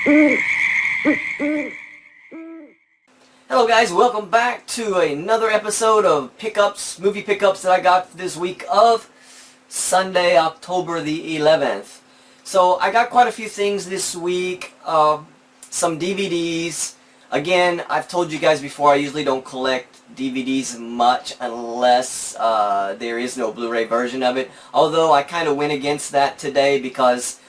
Hello guys, welcome back to another episode of movie pickups that I got this week of Sunday, October the 11th. So I got quite a few things this week, some DVDs. Again, I've told you guys before, I usually don't collect DVDs much unless there is no Blu-ray version of it. Although I kind of went against that today because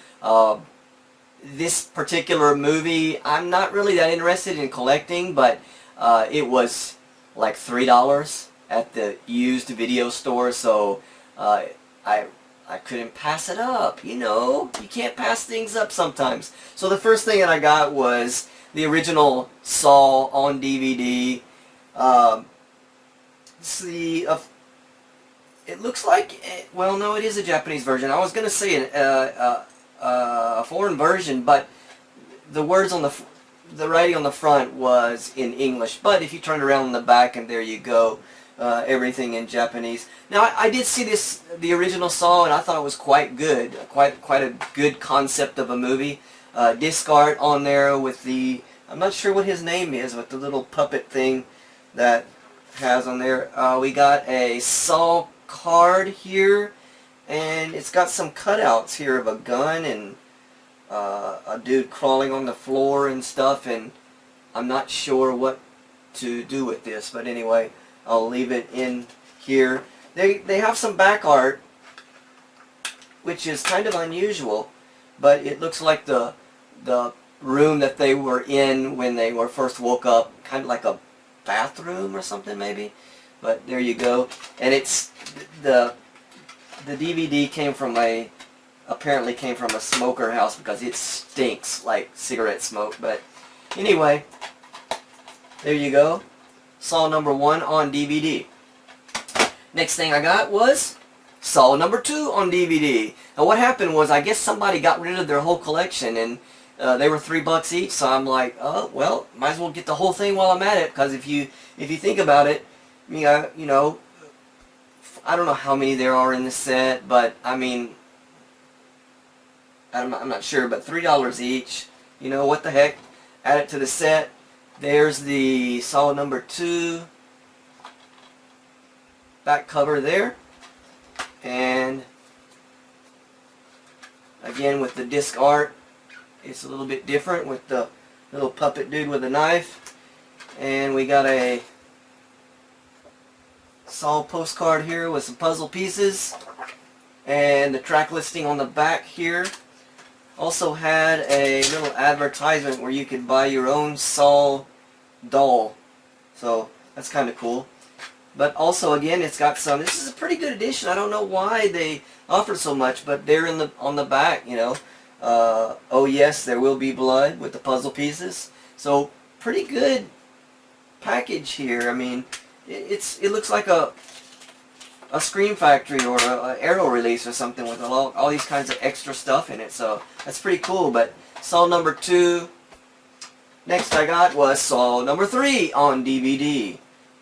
this particular movie, I'm not really that interested in collecting, but it was like $3 at the used video store, so I couldn't pass it up. You know, you can't pass things up sometimes. So the first thing that I got was the original Saw on DVD. See, it looks like, well, no, it is a Japanese version. I was going to say a foreign version, but the words on the writing on the front was in English. But if you turn around on the back, and there you go, everything in Japanese. Now, I did see the original Saw, and I thought it was quite good, quite a good concept of a movie. Disc art on there with the, I'm not sure what his name is, with the little puppet thing that has on there. We got a Saw card here, and it's got some cutouts here of a gun and a dude crawling on the floor and stuff, and I'm not sure what to do with this, but anyway, I'll leave it in here. They have some back art, which is kind of unusual, but it looks like the room that they were in when they were first woke up, kind of like a bathroom or something maybe. But there you go. And it's the DVD apparently came from a smoker house because it stinks like cigarette smoke. But anyway, there you go. Saw number 1 on DVD. Next thing I got was Saw number 2 on DVD. Now what happened was, I guess somebody got rid of their whole collection, and they were $3 each, so I'm like, oh, well, might as well get the whole thing while I'm at it, because if you think about it, you know, I don't know how many there are in the set, but I mean, I'm not sure, but $3 each, you know, what the heck, add it to the set. There's the Saw number 2 back cover there, and again with the disc art, it's a little bit different with the little puppet dude with a knife. And we got a Saw postcard here with some puzzle pieces, and the track listing on the back here. Also had a little advertisement where you could buy your own Saw doll, so that's kind of cool. But also, again, it's got some, this is a pretty good edition. I don't know why they offered so much, but they're on the back, you know. Oh yes, there will be blood, with the puzzle pieces. So pretty good package here. I mean, it looks like a Scream Factory or a Arrow release or something with all these kinds of extra stuff in it. So that's pretty cool. But Saw number 2. Next I got was Saw number 3 on DVD.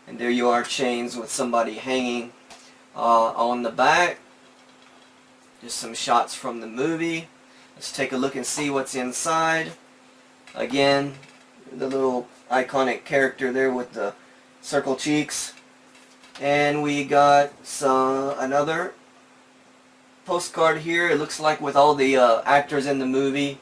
And there you are, chains with somebody hanging on the back. Just some shots from the movie. Let's take a look and see what's inside. Again, the little iconic character there with the circle cheeks. And we got another postcard here. It looks like with all the actors in the movie,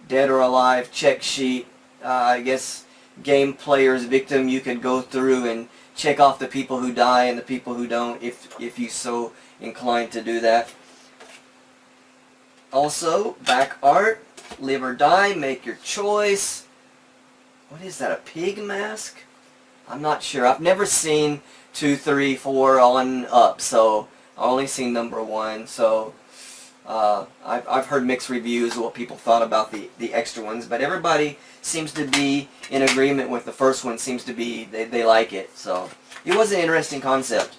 dead or alive, check sheet. I guess game players, victim, you could go through and check off the people who die and the people who don't, if you so inclined to do that. Also, back art, live or die, make your choice. What is that, a pig mask? I'm not sure. I've never seen 2, 3, 4 on up, so I've only seen number 1. So I've heard mixed reviews of what people thought about the extra ones, but everybody seems to be in agreement with the first one. Seems to be they like it. So it was an interesting concept.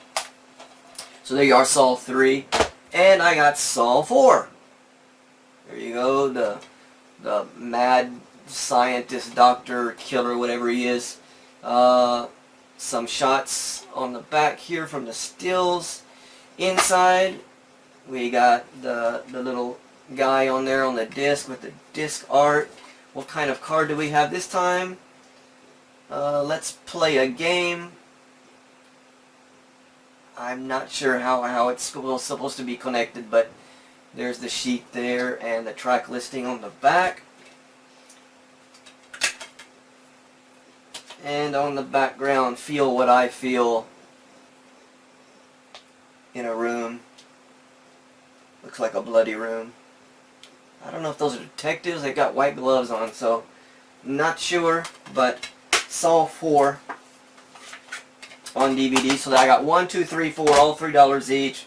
So there you are, Saw 3, and I got Saw 4. There you go, the mad scientist, doctor, killer, whatever he is. Some shots on the back here from the stills. Inside, we got the little guy on there on the disc with the disc art. What kind of card do we have this time? Let's play a game. I'm not sure how it's supposed to be connected, but there's the sheet there and the track listing on the back. And on the background, feel what I feel in a room. Looks like a bloody room. I don't know if those are detectives. They got white gloves on, so not sure, but Saw 4 on DVD. So that I got 1, 2, 3, 4, all $3 each.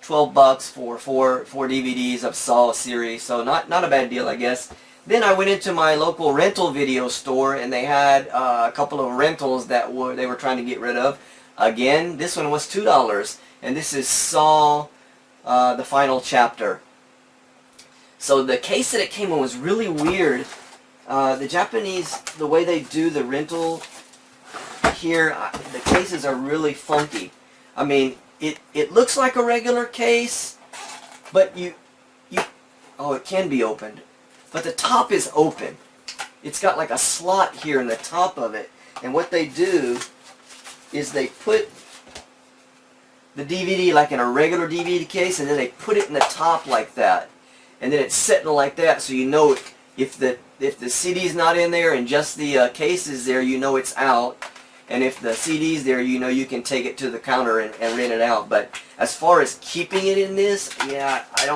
$12 for four DVDs of Saw series. So not a bad deal, I guess. Then I went into my local rental video store, and they had a couple of rentals that they were trying to get rid of. Again, this one was $2, and this is Saw, the final chapter. So the case that it came in was really weird. The Japanese, the way they do the rental here, the cases are really funky. I mean, it looks like a regular case, but oh, it can be opened. But the top is open. It's got like a slot here in the top of it. And what they do is they put the DVD like in a regular DVD case, and then they put it in the top like that. And then it's sitting like that, so you know if the CD's not in there and just the case is there, you know it's out. And if the CD's there, you know you can take it to the counter and rent it out. But as far as keeping it in this, yeah, I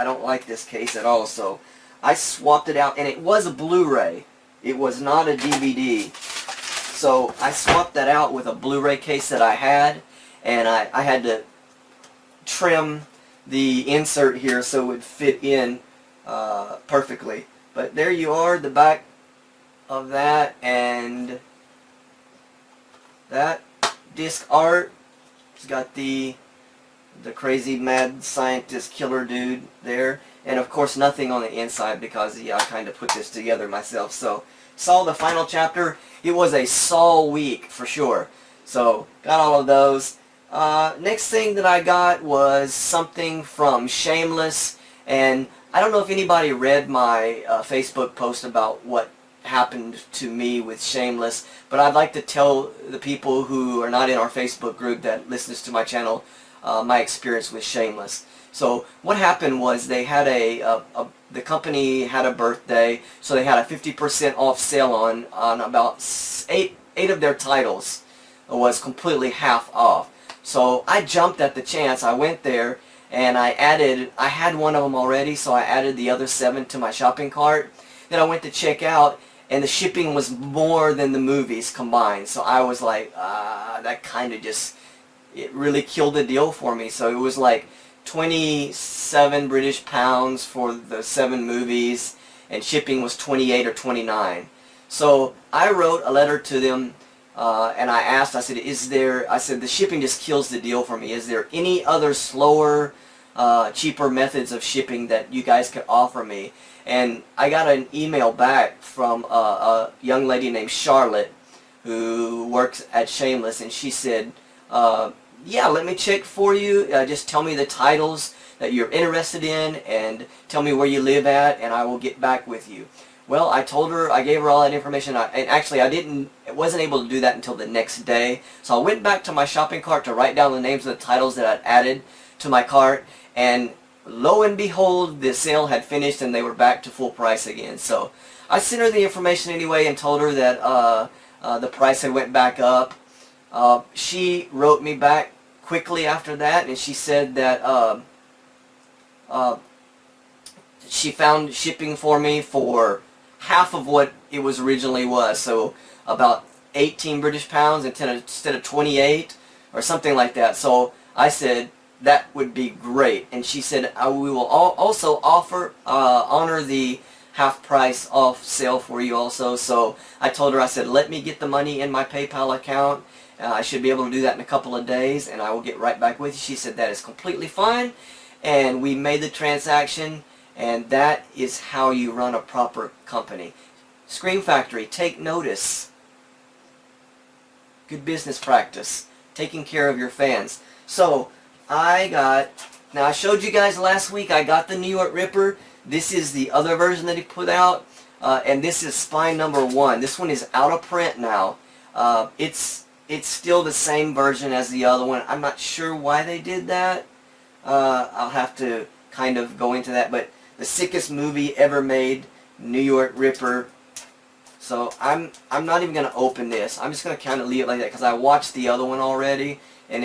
don't like this case at all. So I swapped it out, and it was a Blu-ray. It was not a DVD. So I swapped that out with a Blu-ray case that I had, and I had to trim the insert here so it would fit in perfectly. But there you are, the back of that, and that disc art. It's got the crazy mad scientist killer dude there. And of course nothing on the inside because I kind of put this together myself. So Saw the final chapter. It was a Saw week for sure. So got all of those. Next thing that I got was something from Shameless. And I don't know if anybody read my Facebook post about what happened to me with Shameless, but I'd like to tell the people who are not in our Facebook group that listens to my channel my experience with Shameless. So what happened was they had the company had a birthday, so they had a 50% off sale on about eight of their titles. It was completely half off. So I jumped at the chance. I went there and I had one of them already, so I added the other 7 to my shopping cart. Then I went to check out, and the shipping was more than the movies combined. So I was like, that kind of just, it really killed the deal for me. So it was like 27 British pounds for the 7 movies, and shipping was 28 or 29. So I wrote a letter to them, and I asked, I said, the shipping just kills the deal for me. Is there any other slower, cheaper methods of shipping that you guys could offer me? And I got an email back from a young lady named Charlotte who works at Shameless, and she said, yeah, let me check for you. Just tell me the titles that you're interested in and tell me where you live at, and I will get back with you. Well, I told her, I gave her all that information, and actually I wasn't able to do that until the next day. So I went back to my shopping cart to write down the names of the titles that I'd added to my cart, and lo and behold, the sale had finished and they were back to full price again. So I sent her the information anyway and told her that the price had went back up. She wrote me back quickly after that, and she said that she found shipping for me for half of what it was originally was, so about 18 British pounds instead of 28 or something like that. So I said that would be great, and she said we will also honor the half price off sale for you also. So I told her, I said, let me get the money in my PayPal account. I should be able to do that in a couple of days, and I will get right back with you. She said that is completely fine, and we made the transaction. And that is how you run a proper company. Scream Factory, take notice. Good business practice. Taking care of your fans. So, now I showed you guys last week, I got the New York Ripper. This is the other version that he put out. and this is spine number 1. This one is out of print now. It's still the same version as the other one. I'm not sure why they did that. I'll have to kind of go into that, but the sickest movie ever made, New York Ripper. So I'm not even going to open this. I'm just going to kind of leave it like that because I watched the other one already, and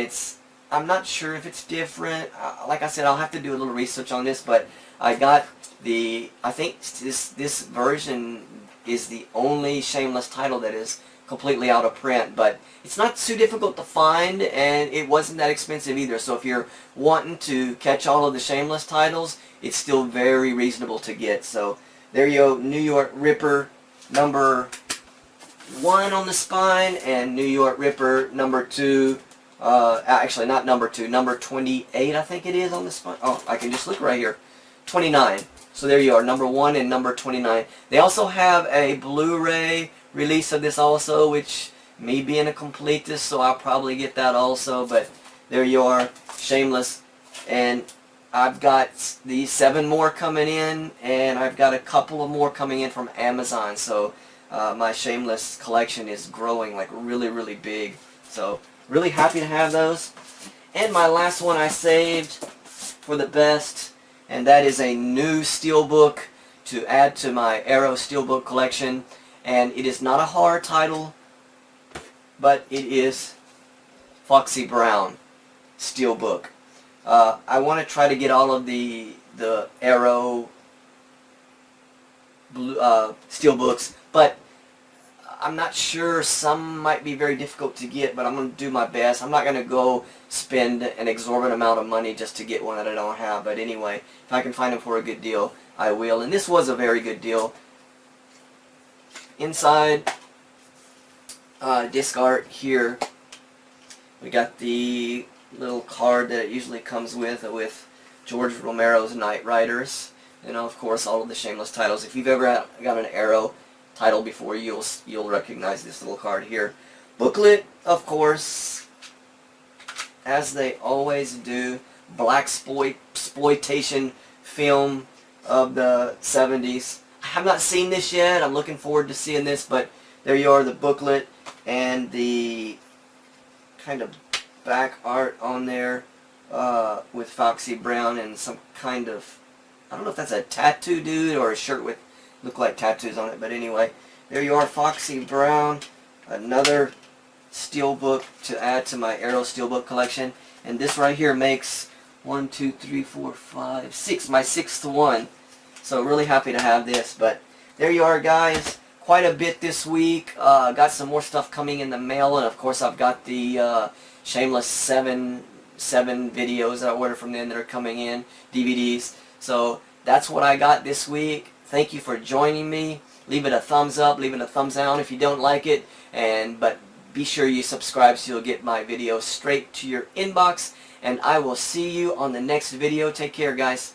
I'm not sure if it's different. Like I said, I'll have to do a little research on this, but I got I think this version is the only Shameless title that is completely out of print, but it's not too difficult to find, and it wasn't that expensive either. So if you're wanting to catch all of the Shameless titles, it's still very reasonable to get. So there you go, New York Ripper number 1 on the spine, and New York Ripper number 2, actually not number 2, number 28 I think it is on the spine. Oh, I can just look right here, 29. So there you are, number 1 and number 29. They also have a Blu-ray release of this also, which, me being a completist, so I'll probably get that also. But there you are, Shameless, and I've got these 7 more coming in, and I've got a couple of more coming in from Amazon. So my Shameless collection is growing like really big. So really happy to have those. And my last one I saved for the best, and that is a new steelbook to add to my Arrow steelbook collection. And it is not a horror title, but it is Foxy Brown steelbook. I want to try to get all of the Arrow steelbooks, but I'm not sure. Some might be very difficult to get, but I'm going to do my best. I'm not going to go spend an exorbitant amount of money just to get one that I don't have. But anyway, if I can find them for a good deal, I will. And this was a very good deal. Inside disc art here, we got the little card that it usually comes with George Romero's Knight Riders, and of course all of the Shameless titles. If you've ever got an Arrow title before, you'll recognize this little card here. Booklet, of course, as they always do, black exploitation film of the 70s. I have not seen this yet. I'm looking forward to seeing this, but there you are, the booklet and the kind of back art on there with Foxy Brown and some kind of, I don't know if that's a tattoo dude or a shirt with look like tattoos on it, but anyway, there you are, Foxy Brown, another steelbook to add to my Arrow steelbook collection. And this right here makes 1, 2, 3, 4, 5, 6, my 6th one. So really happy to have this. But there you are, guys. Quite a bit this week. Got some more stuff coming in the mail, and of course I've got the Shameless 7 videos that I ordered from them that are coming in, DVDs. So that's what I got this week. Thank you for joining me. Leave it a thumbs up, leave it a thumbs down if you don't like it, but be sure you subscribe so you'll get my videos straight to your inbox. And I will see you on the next video. Take care, guys.